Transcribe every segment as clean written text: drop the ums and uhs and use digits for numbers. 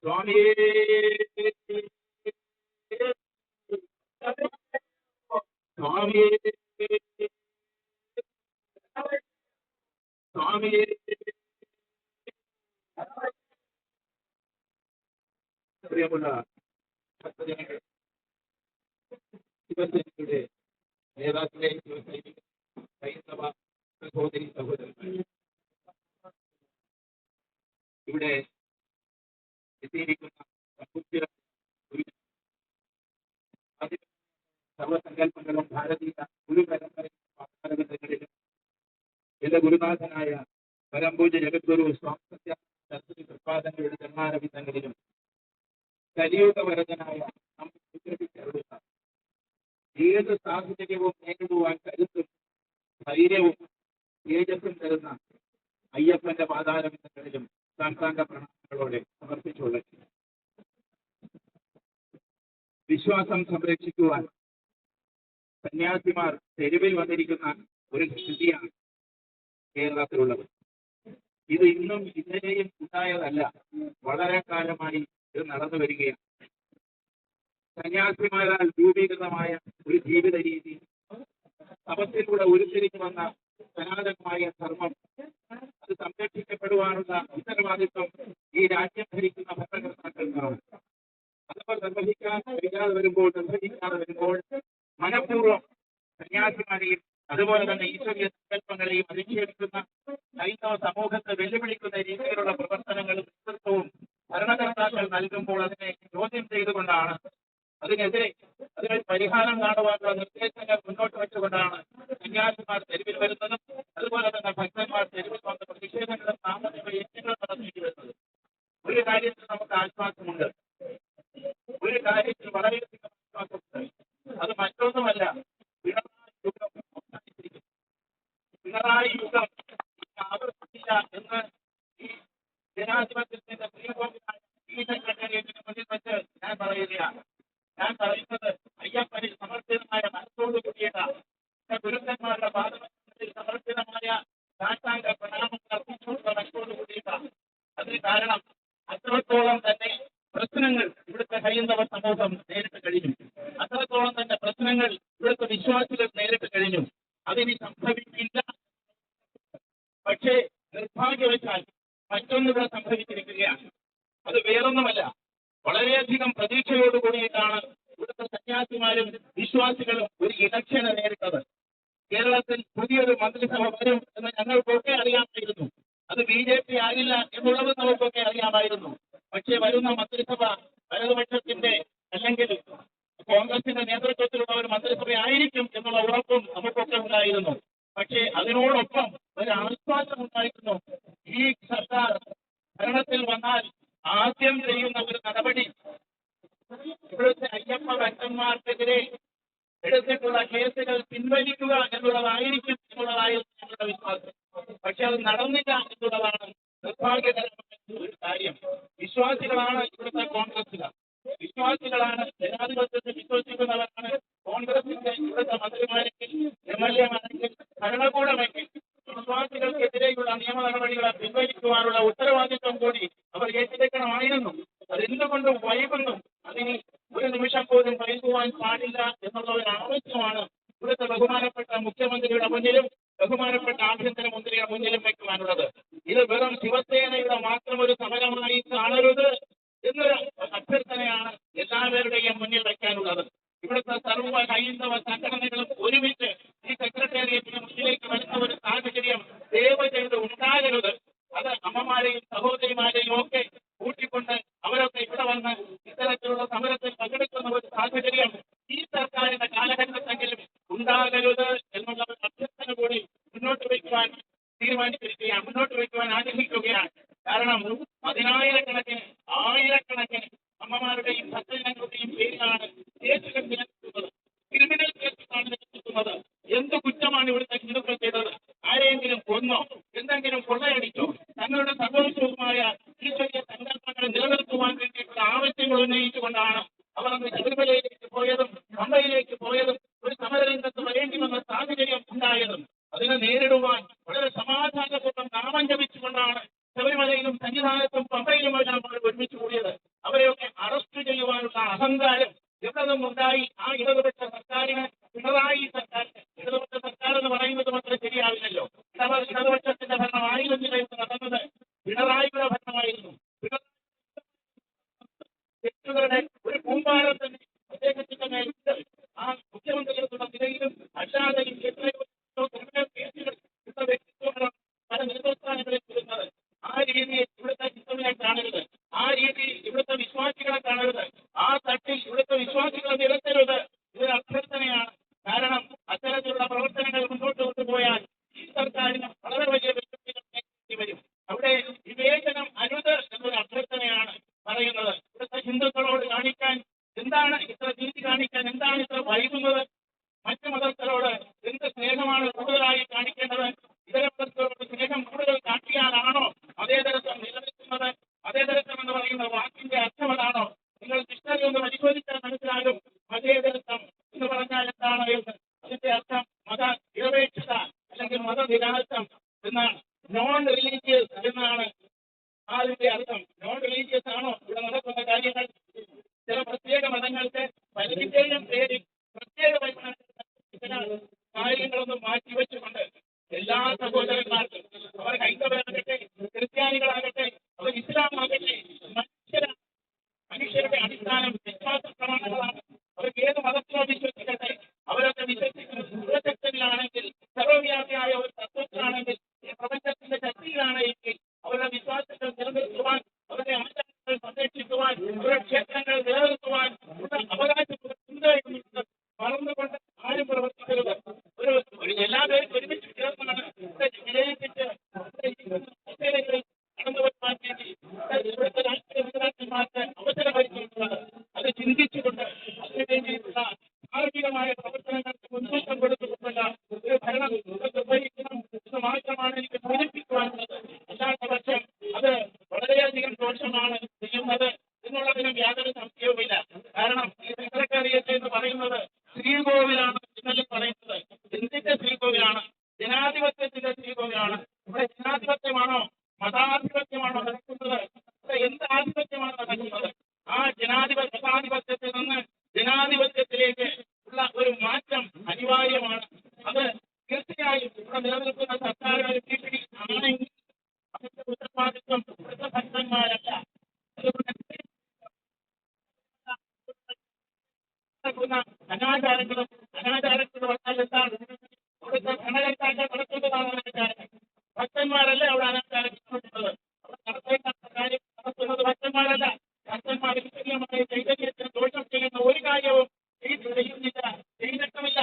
സ്വാമിയേ സ്വാമിയേ സ്വാമിയേ. പ്രിയമുള്ള ഭക്തജനങ്ങൾ, ശിവസേനയുടെ നേതാക്കളെ, ശിവസൈനിക ഹൈന്ദവ സഹോദരി സഹോദരന്മാർ, ഇവിടെ എത്തിയിരിക്കുന്ന സമ്പൂജ്യ സർവസങ്കല്പങ്ങളും ഭാരതീയ ഗുരുപരമ്പരകളിലും എന്റെ ഗുരുനാഥനായ പരംപൂജ്യ ജഗദ്ഗുരു സ്വാമി സത്യാനന്ദ പ്രസാദങ്ങളുടെ ജന്മാരവിന്ദങ്ങളിലും കലിയുഗവരതനായ നമ്മളുള്ള ഏത് സാഹചര്യവും നേരിടുവാൻ കരുത്തും ധൈര്യവും തേജസ്സും തരുന്ന അയ്യപ്പന്റെ പാതാരവിന്ദങ്ങളിലും സാഷ്ടാംഗ പ്രണാമങ്ങളോടെ സമർപ്പിച്ചുകൊള്ളട്ടെ. വിശ്വാസം സംരക്ഷിക്കുവാൻ സന്യാസിമാർ തെരുവിൽ വന്നിരിക്കുന്ന ഒരു സ്ഥിതിയാണ് കേരളത്തിലുള്ളത്. ഇത് ഇന്നും ഇന്നലെയും ഉണ്ടായതല്ല, വളരെ കാലമായി ഇത് നടന്നു വരികയാണ്. സന്യാസിമാരാൽ രൂപീകൃതമായ ഒരു ജീവിത രീതി, തപസ്സിലൂടെ ഉരുത്തിരിഞ്ഞു വന്ന സനാതനമായ ധർമ്മം, അത് സംരക്ഷിക്കപ്പെടുവാനുള്ള ഉത്തരവാദിത്വം ഈ രാജ്യം ഭരിക്കുന്ന ഭരണകർത്താക്കൾക്കാണ്. അതൊക്കെ നിർവഹിക്കാൻ കഴിയാതെ വരുമ്പോൾ, നിർവഹിക്കാതെ വരുമ്പോൾ മനഃപൂർവ്വം സന്യാസിമാരെയും അതുപോലെ തന്നെ ഈശ്വരീയ സങ്കല്പങ്ങളെയും അധിക്ഷേപിക്കുന്ന ഹൈന്ദവ സമൂഹത്തെ വെല്ലുവിളിക്കുന്ന രീതിയിലുള്ള പ്രവർത്തനങ്ങളും നേതൃത്വവും ഭരണകർത്താക്കൾ നൽകുമ്പോൾ അതിനെ ചോദ്യം ചെയ്തുകൊണ്ടാണ്, അതിനെതിരെ അതിനൊരു പരിഹാരം കാണുവാനുള്ള നിർദ്ദേശങ്ങൾ മുന്നോട്ട് വെച്ചുകൊണ്ടാണ് സന്യാസിമാർ തെരുവിൽ വരുന്നതും അതുപോലെ തന്നെ ഭക്തന്മാർ തെരുവിൽ വന്ന പ്രതിഷേധങ്ങളും സാമൂഹിക യജ്ഞങ്ങളും നടത്തേണ്ടി വരുന്നത്. ഒരു കാര്യത്തിൽ നമുക്ക് ആശ്വാസമുണ്ട്, ഒരു കാര്യത്തിൽ വളരെയധികം ആശ്വാസമുണ്ട്. അത് മറ്റൊന്നുമല്ല, പിണറായി യുഗം ആവർത്തിക്കില്ല എന്ന് ഈ ജനാധിപത്യത്തിന്റെ മുന്നിൽ വെച്ച് ഞാൻ പറയുകയാണ്. ഞാൻ പറയുന്നത് അയ്യപ്പനിൽ സമർപ്പിതമായ മനസ്സോട് കൂടിയതാണ്. ഗുരുക്കന്മാരുടെ പാദത്തിൽ സമർപ്പിതമായ സാഷ്ടാംഗ പ്രണാമങ്ങൾ അർപ്പിച്ചുകൊണ്ടുള്ള മനസ്സോട് കൂടിയതാണ്. അതിന് കാരണം അത്രത്തോളം തന്നെ പ്രശ്നങ്ങൾ ഇവിടുത്തെ ഹൈന്ദവ സമൂഹം നേരിട്ട് കഴിഞ്ഞു, അത്രത്തോളം തന്നെ പ്രശ്നങ്ങൾ ഇവിടുത്തെ വിശ്വാസികൾ നേരിട്ട് കഴിഞ്ഞു. അതിനി സംഭവിക്കില്ല. പക്ഷേ നിർഭാഗ്യവശാൽ മറ്റൊന്നിവിടെ സംഭവിച്ചിരിക്കുകയാണ്. അത് വേറൊന്നുമല്ല, വളരെയധികം പ്രതീക്ഷയോട് കൂടിയിട്ടാണ് ഇവിടുത്തെ സന്യാസിമാരും വിശ്വാസികളും ഒരു ഇലക്ഷന് നേരിട്ടത്. കേരളത്തിൽ പുതിയൊരു മന്ത്രിസഭ വരും എന്ന് ഞങ്ങൾക്കൊക്കെ അറിയാമായിരുന്നു. അത് BJP ആകില്ല എന്നുള്ളത് നമുക്കൊക്കെ അറിയാമായിരുന്നു. പക്ഷേ വരുന്ന മന്ത്രിസഭ വലതുപക്ഷത്തിന്റെ അല്ലെങ്കിൽ കോൺഗ്രസിന്റെ നേതൃത്വത്തിലുള്ള ഒരു മന്ത്രിസഭയായിരിക്കും എന്നുള്ള ഉറപ്പും നമുക്കൊക്കെ ഉണ്ടായിരുന്നു. പക്ഷേ അതിനോടൊപ്പം ഒരു ആശ്വാസം ഉണ്ടായിരുന്നു. ഈ സർക്കാർ ഭരണത്തിൽ വന്നാൽ ആദ്യം ചെയ്യുന്ന ഒരു നടപടി ഇവിടുത്തെ അയ്യപ്പ ഭക്തന്മാർക്കെതിരെ എടുത്തിട്ടുള്ള കേസുകൾ പിൻവലിക്കുക എന്നുള്ളതായിരിക്കും എന്നുള്ളതായിരുന്നു ഞങ്ങളുടെ വിശ്വാസം. പക്ഷെ അത് നടന്നില്ല എന്നുള്ളതാണ് നിർഭാഗ്യകരമായ ഒരു കാര്യം. വിശ്വാസികളാണ് ഇവിടുത്തെ കോൺഗ്രസുകാർ, വിശ്വാസികളാണ് ജനാധിപത്യത്തെ വിശ്വസിക്കുന്നവരാണ് കോൺഗ്രസിന്റെ ഇവിടുത്തെ മന്ത്രിമാരെങ്കിൽ MLA-മാരെങ്കിൽ ഭരണകൂടമെങ്കിൽ വിശ്വാസികൾക്കെതിരെയുള്ള നിയമ നടപടികളെ പിൻവലിക്കുവാനുള്ള ഉത്തരവാദിത്വം കൂടി അവർ ഏറ്റെടുക്കണമായിരുന്നു. അതെന്തുകൊണ്ടും വൈകുന്നു, അതിന് ഒരു നിമിഷം പോലും വൈകുവാൻ പാടില്ല എന്നുള്ള ഒരു ആവശ്യമാണ് ഇവിടുത്തെ ബഹുമാനപ്പെട്ട മുഖ്യമന്ത്രിയുടെ മുന്നിലും ബഹുമാനപ്പെട്ട ആഭ്യന്തരമന്ത്രിയുടെ മുന്നിലും വയ്ക്കുവാനുള്ളത്. ഇത് വെറും ശിവസേനയുടെ മാത്രം ഒരു സമരമായി കാണരുത് എന്നൊരു അഭ്യർത്ഥനയാണ് എല്ലാവരുടെയും മുന്നിൽ വയ്ക്കാനുള്ളത്. ഇവിടുത്തെ സർവ്വ ഹൈന്ദവ സംഘടനകളും ഒരുമിച്ച് ഈ സെക്രട്ടേറിയറ്റിന് മുന്നിലേക്ക് വരുന്ന ഒരു സാഹചര്യം ദയവ് ചെയ്ത് ഉണ്ടാകരുത്. അത് അമ്മമാരെയും സഹോദരിമാരെയും ഒക്കെ കൂട്ടിക്കൊണ്ട് അവരൊക്കെ ഇവിടെ വന്ന് ഇത്തരത്തിലുള്ള സമരത്തിൽ പങ്കെടുക്കുന്ന ഒരു സാഹചര്യം ഈ സർക്കാരിന്റെ കാലഘട്ടത്തെങ്കിലും ഉണ്ടാകരുത് എന്നുള്ള ഒരു അഭ്യർത്ഥന കൂടി മുന്നോട്ട് വയ്ക്കുവാൻ തീരുമാനിച്ചിരിക്കുകയാണ്, മുന്നോട്ട് വയ്ക്കുവാൻ ആഗ്രഹിക്കുകയാണ്. കാരണം പതിനായിരക്കണക്കിന് ആയിരക്കണക്കിന് അമ്മമാരുടെയും ഭക്തജനങ്ങളുടെയും പേരിലാണ് കേസുകൾ നിലനിൽക്കുന്നത്, ക്രിമിനൽ കേസുകളാണ് നിലനിൽക്കുന്നത്. എന്ത് കുറ്റമാണ് ഇവിടുത്തെ ഹിന്ദുക്കൾ ചെയ്തത്? ആരെയെങ്കിലും കൊന്നോ? എന്തെങ്കിലും കൊള്ളയടിച്ചോ? തങ്ങളുടെ സർവോത്സവമായ ഈശ്വരീയ സങ്കല്പങ്ങൾ നിലനിർത്തുവാൻ വേണ്ടിയിട്ടുള്ള ആവശ്യങ്ങൾ ഉന്നയിച്ചുകൊണ്ടാണ് അവർ അന്ന് ശബരിമലയിലേക്ക് പോയതും പമ്പയിലേക്ക് പോയതും ഒരു സമരരംഗത്ത് വരേണ്ടി വന്ന സാഹചര്യം ഉണ്ടായതും. അതിനെ നേരിടുവാൻ വളരെ സമാധാനപൂർവ്വം നാമം ജപിച്ചുകൊണ്ടാണ് ശബരിമലയിലും സന്നിധാനത്തും പമ്പയിലുമെല്ലാം അവർ ഒരുമിച്ച് കൂടിയത്. എന്ന് പറയുന്ന വാക്കിന്റെ അർത്ഥം അതാണോ? നിങ്ങൾ ഡിക്ഷണറി ഒന്ന് പരിശോധിച്ചാൽ മനസ്സിലാകും മതേതരത്വം എന്ന് പറഞ്ഞാൽ എന്താണ് എന്ന്. അതിന്റെ അർത്ഥം മത നിരപേക്ഷത അല്ലെങ്കിൽ മതനിരാസം എന്നാണ്. നോൺ റിലീജിയസ് എന്നാണ് അതിന്റെ അർത്ഥം. നോൺ റിലീജിയസ് ആണോ ഇവിടെ നടക്കുന്ന കാര്യങ്ങൾ? ചില പ്രത്യേക മതങ്ങൾക്ക് പലതിന്റെയും പേരിൽ പ്രത്യേക കാര്യങ്ങളൊന്നും മാറ്റിവെച്ചുകൊണ്ട് എല്ലാ സഹോദരന്മാർക്കും, അവർ ഹൈന്ദവരാകട്ടെ, ക്രിസ്ത്യാനികളാകട്ടെ, അവർ ഇസ്ലാം ആകട്ടെ, മനുഷ്യരുടെ അടിസ്ഥാനം വിശ്വാസ പ്രമാണങ്ങളാണ്. അവർക്ക് ഏത് മതത്തിലോ വിശ്വസിക്കട്ടെ, അവരൊക്കെ വിശ്വസിക്കുന്നത് ദൂരശക്തനിലാണെങ്കിൽ, സർവ്വവ്യാപിയായ ഒരു തത്വത്തിലാണെങ്കിൽ, ഈ പ്രപഞ്ചത്തിന്റെ ശക്തിയിലാണെങ്കിൽ അവരുടെ വിശ്വാസങ്ങൾ നിലനിർത്തുവാൻ, അവരുടെ ആചാരങ്ങൾ സംരക്ഷിക്കുവാൻ, അവരുടെ ക്ഷേത്രങ്ങൾ നിലനിർത്തുവാൻ അവകാശപ്പെടുന്നുണ്ട് എന്നുള്ളത് മറന്നുകൊണ്ട് ആരും പ്രവർത്തിക്കരുത്. എല്ലാവരും ഒരുമിച്ച് ചേർന്നാണ് വിലയിരുത്തിച്ച് കടന്നു വരുവാൻ വേണ്ടി ഇവിടുത്തെ രാഷ്ട്രീയ നേതാക്കന്മാർക്ക് അവസരമൊരുക്കിയിട്ടുള്ളത്. അത് ചിന്തിച്ചുകൊണ്ട് അതിനു വേണ്ടിയിട്ടുള്ള ധാർമ്മികമായ പ്രവർത്തനങ്ങൾക്ക് മുൻതൂക്കം കൊടുത്തുകൊണ്ടുള്ള ഒരു ഭരണം നിർവഹിക്കണം എന്ന് മാത്രമാണ് എനിക്ക് സൂചിപ്പിക്കുവാനുള്ളത്. അല്ലാത്ത പക്ഷം അത് വളരെയധികം ദോഷമാണ് ചെയ്യുന്നത് എന്നുള്ളതിനും യാതൊരു സംശയവുമില്ല. കാരണം ഈ സെക്രട്ടേറിയറ്റ് എന്ന് പറയുന്നത് ശ്രീകോവിലാണ് എന്നല്ലേ പറയുന്നത്. എന്തിന്റെ ശ്രീകോവിലാണ്? ജനാധിപത്യത്തിന്റെ ശ്രീകോവിലാണ്. ഇവിടെ ജനാധിപത്യമാണോ മതാധിപത്യമാണോ നടക്കുന്നത്? ഇവിടെ എന്ത് ആധിപത്യമാണ് നടക്കുന്നത്? ആ മതാധിപത്യത്തിൽ നിന്ന് ജനാധിപത്യത്തിലേക്ക് ഉള്ള ഒരു മാറ്റം അനിവാര്യമാണ്. അത് തീർച്ചയായും ഇവിടെ നിലനിൽക്കുന്ന സർക്കാരുകൾ ഭീഷണി ആണെങ്കിൽ അതിന്റെ ഉത്തരവാദിത്വം ഇവിടുത്തെ ഭക്തന്മാരല്ല. അനാചാരങ്ങളും വന്നാൽ എന്താണ്? അവിടുത്തെ ഭരണകർത്താക്കൾ നടത്തുന്നതാണ് അനാചാരങ്ങൾ. ഭക്തന്മാരല്ല അവിടെ അനാചാരങ്ങൾ നടത്തുന്നത്. അവിടെ നടത്തേണ്ട കാര്യം നടത്തുന്നത് ഭക്തന്മാരല്ല. ഭക്തന്മാർ വിശദീയമായ ചൈതന്യത്തിന് ദോഷം ചെയ്യുന്ന ഒരു കാര്യവും ചെയ്യുന്നില്ല, ചെയ്തിട്ടുമില്ല.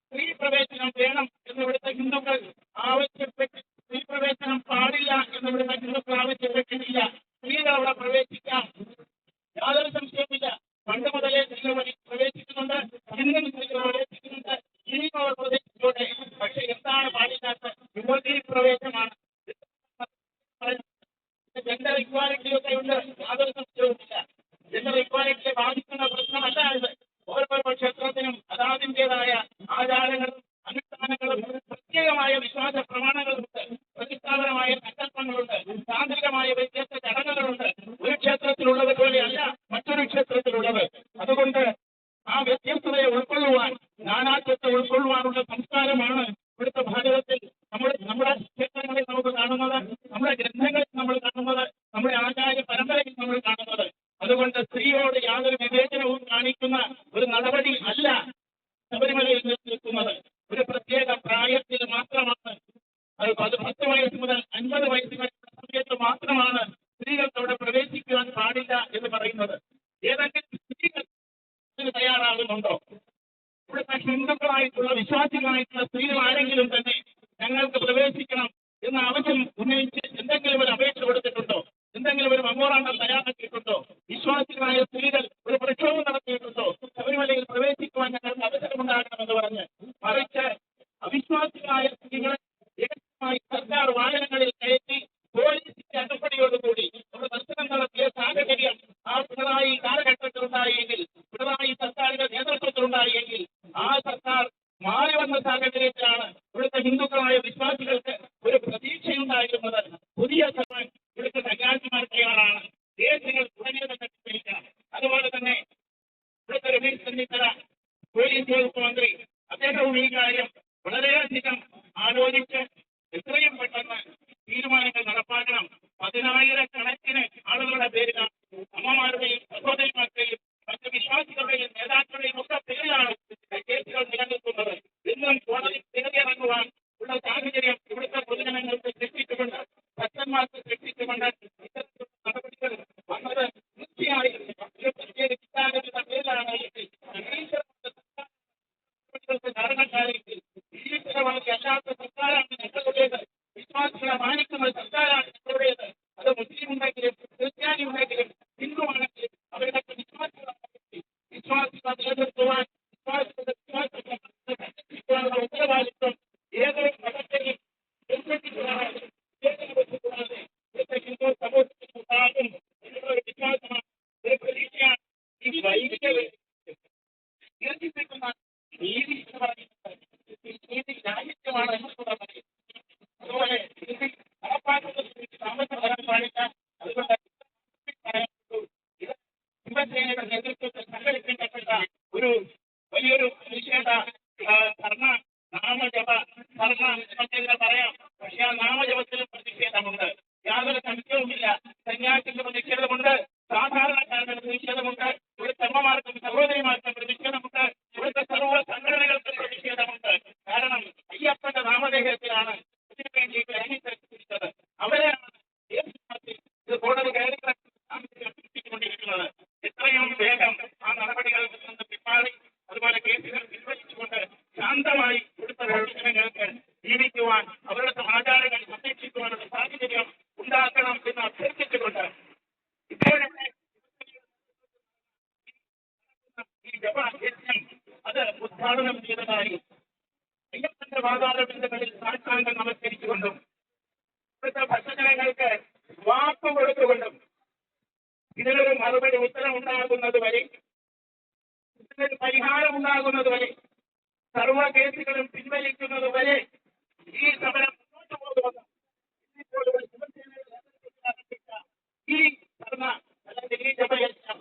സ്ത്രീ പ്രവേശനം വേണം എന്ന് ഇവിടുത്തെ ഹിന്ദുക്കൾ ആവശ്യപ്പെട്ട്, സ്ത്രീ പ്രവേശനം പാടില്ല എന്ന് ഇവിടുത്തെ ഹിന്ദുക്കൾ ആവശ്യപ്പെട്ടിട്ടില്ല. സ്ത്രീകൾ അവിടെ പ്രവേശിക്കാം, യാതൊരു സംശയവുമില്ല. പണ്ട് മുതലേ സ്ത്രീകൾ പ്രവേശിക്കുന്നുണ്ട്, ഇന്നും സ്ത്രീകൾ പ്രവേശിക്കുന്നുണ്ട്, ഇനിയും അവർ പ്രവേശിച്ചോട്ടെ. പക്ഷെ എന്താണ് പാടില്ലാത്ത? യുവതീ പ്രവേശമാണ്. ജെൻഡർ ഇക്വാലിറ്റിയൊക്കെ ഉണ്ട്, യാതൊരു സംശയവുമില്ല. ജെൻഡർ ഇക്വാലിറ്റിയെ ബാധിക്കുന്ന പ്രശ്നമല്ല ഇത്. ഓരോ ക്ഷേത്രത്തിനും അതാതിൻ്റെതായ ആചാരങ്ങളും അനുഷ്ഠാനങ്ങളും പ്രത്യേകമായ വിശ്വാസ പ്രമാണങ്ങളുണ്ട്, പ്രതിഷ്ഠാപനമായ സങ്കല്പങ്ങളുണ്ട്, താന്ത്രികമായ വ്യത്യസ്ത ചടങ്ങുകളുണ്ട്. ഒരു ക്ഷേത്രത്തിലുള്ളത് പോലെയല്ല മറ്റൊരു ക്ഷേത്രത്തിലുള്ളത്. അതുകൊണ്ട് ആ വ്യത്യസ്തതയെ ഉൾക്കൊള്ളുവാൻ, നാനാത്വത്തെ ഉൾക്കൊള്ളുവാനുള്ള സംസ്കാരമാണ് ഇവിടുത്തെ ഭാരതത്തിൽ നമ്മുടെ ക്ഷേത്രങ്ങളിൽ നമുക്ക് കാണുന്നത്, നമ്മുടെ ഗ്രന്ഥങ്ങളിൽ നമ്മൾ കാണുന്നത്, നമ്മുടെ ആചാര്യ പരമ്പരയിൽ നമ്മൾ കാണുന്നത്. അതുകൊണ്ട് സ്ത്രീയോട് യാതൊരു വിവേചനവും കാണിക്കുന്ന ഒരു നടപടി അല്ല ശബരിമലയിൽ നിൽക്കുന്നത്. ഒരു പ്രത്യേക പ്രായത്തിൽ മാത്രമാണ്, അത് 10 വയസ്സ് മുതൽ 50 വയസ്സ് വരെയുള്ള സമയത്ത് മാത്രമാണ് സ്ത്രീകൾക്ക് അവിടെ പ്രവേശിക്കുവാൻ പാടില്ല എന്ന് പറയുന്നത്. ഏതെങ്കിലും സ്ത്രീകൾ തയ്യാറാകുന്നുണ്ടോ? ഇവിടുത്തെ ഹിന്ദുക്കളായിട്ടുള്ള വിശ്വാസികളായിട്ടുള്ള സ്ത്രീകൾ ആരെങ്കിലും തന്നെ ഞങ്ങൾക്ക് പ്രവേശിക്കണം എന്ന ആവശ്യം ഉന്നയിച്ച് എന്തെങ്കിലും ഒരു അപേക്ഷ കൊടുത്തിട്ടുണ്ടോ? എന്തെങ്കിലും ഒരു മെമ്മോറാണ്ടം തയ്യാറാക്കിയിട്ടുണ്ടോ? വിശ്വാസികളായ സ്ത്രീകൾ ഒരു പ്രക്ഷോഭം നടത്തിയിട്ടുണ്ടോ? ശബരിമലയിൽ പ്രവേശിക്കുവാൻ ഞങ്ങൾക്ക് അവസരമുണ്ടാകണമെന്ന് പറഞ്ഞ്. മറിച്ച് അവിശ്വാസികളായ സ്ത്രീകളെ ഏകമായി സർക്കാർ വാഹനങ്ങളിൽ കയറ്റി പോലീസിന്റെ അകപ്പടിയോടുകൂടി നമ്മുടെ ദർശനം നടത്തിയ സാഹചര്യം ആ പിണറായി കാലഘട്ടത്തിലുണ്ടായെങ്കിൽ, പിണറായി സർക്കാരിന്റെ നേതൃത്വത്തിലുണ്ടായെങ്കിൽ, ആ സർക്കാർ മാറി വന്ന സാഹചര്യത്തിലാണ് ഇവിടുത്തെ ഹിന്ദുക്കളായ വിശ്വാസികൾക്ക് ഒരു പ്രതീക്ഷയുണ്ടായിരുന്നത്. പുതിയ സർക്കാർ ഇവിടുത്തെ സന്യാസിമാർ തയ്യാറാണ്, കേസുകൾ തുടങ്ങിയതൊക്കെ പിടിക്കണം. അതുപോലെ തന്നെ ഇവിടുത്തെ രമേശ് ചെന്നിത്തല പോലീസ് വകുപ്പ് മന്ത്രി, അദ്ദേഹവും ഈ കാര്യം വളരെയധികം ആലോചിച്ച് എത്രയും പെട്ടെന്ന് തീരുമാനങ്ങൾ നടപ്പാക്കണം. 10,000-കണക്കിന് ആളുകളുടെ പേരിലാണ്, അമ്മമാരുടെയും സഹോദരിമാരുടെയും മറ്റ് വിശ്വാസികളുടെയും നേതാക്കളുടെയും ഒക്കെ പേരിലാണ് കേസുകൾ നിലനിൽക്കുന്നത്. ഇന്നും കോടതി തിരികെയിറങ്ങുവാൻ ഉള്ള സാഹചര്യം ഇവിടുത്തെ പൊതുജനങ്ങൾക്ക് സൃഷ്ടിച്ചുകൊണ്ട്, ഭക്തന്മാർക്ക് സൃഷ്ടിച്ചുകൊണ്ട് ഇത്തരത്തിലുള്ള നടപടികൾ വന്നത് തീർച്ചയായും ഉദ്ഘാടനം ചെയ്തതായി അയ്യപ്പന്റെ പാതാളബിന്ദുകളിൽ സാഷ്ടാംഗം നമസ്കരിച്ചുകൊണ്ടും ഇവിടുത്തെ ഭക്തജനങ്ങൾക്ക് വാക്ക് കൊടുത്തുകൊണ്ടും ഇതിനൊരു മറുപടി ഉത്തരം ഉണ്ടാകുന്നത് വരെ, ഇതിനൊരു പരിഹാരം ഉണ്ടാകുന്നത് വരെ, സർവ കേസുകളും പിൻവലിക്കുന്നത് വരെ ഈ സമരം മുന്നോട്ട് പോകുമെന്ന് ഇപ്പോൾ ഈ ധർണ അല്ലെങ്കിൽ ഈ ജപയജ്ഞം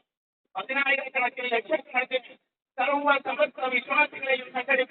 10,000-കണക്കിന് ലക്ഷക്കണക്കിന് സർവ സമസ്ത വിശ്വാസികളെയും സംഘടിപ്പിച്ചു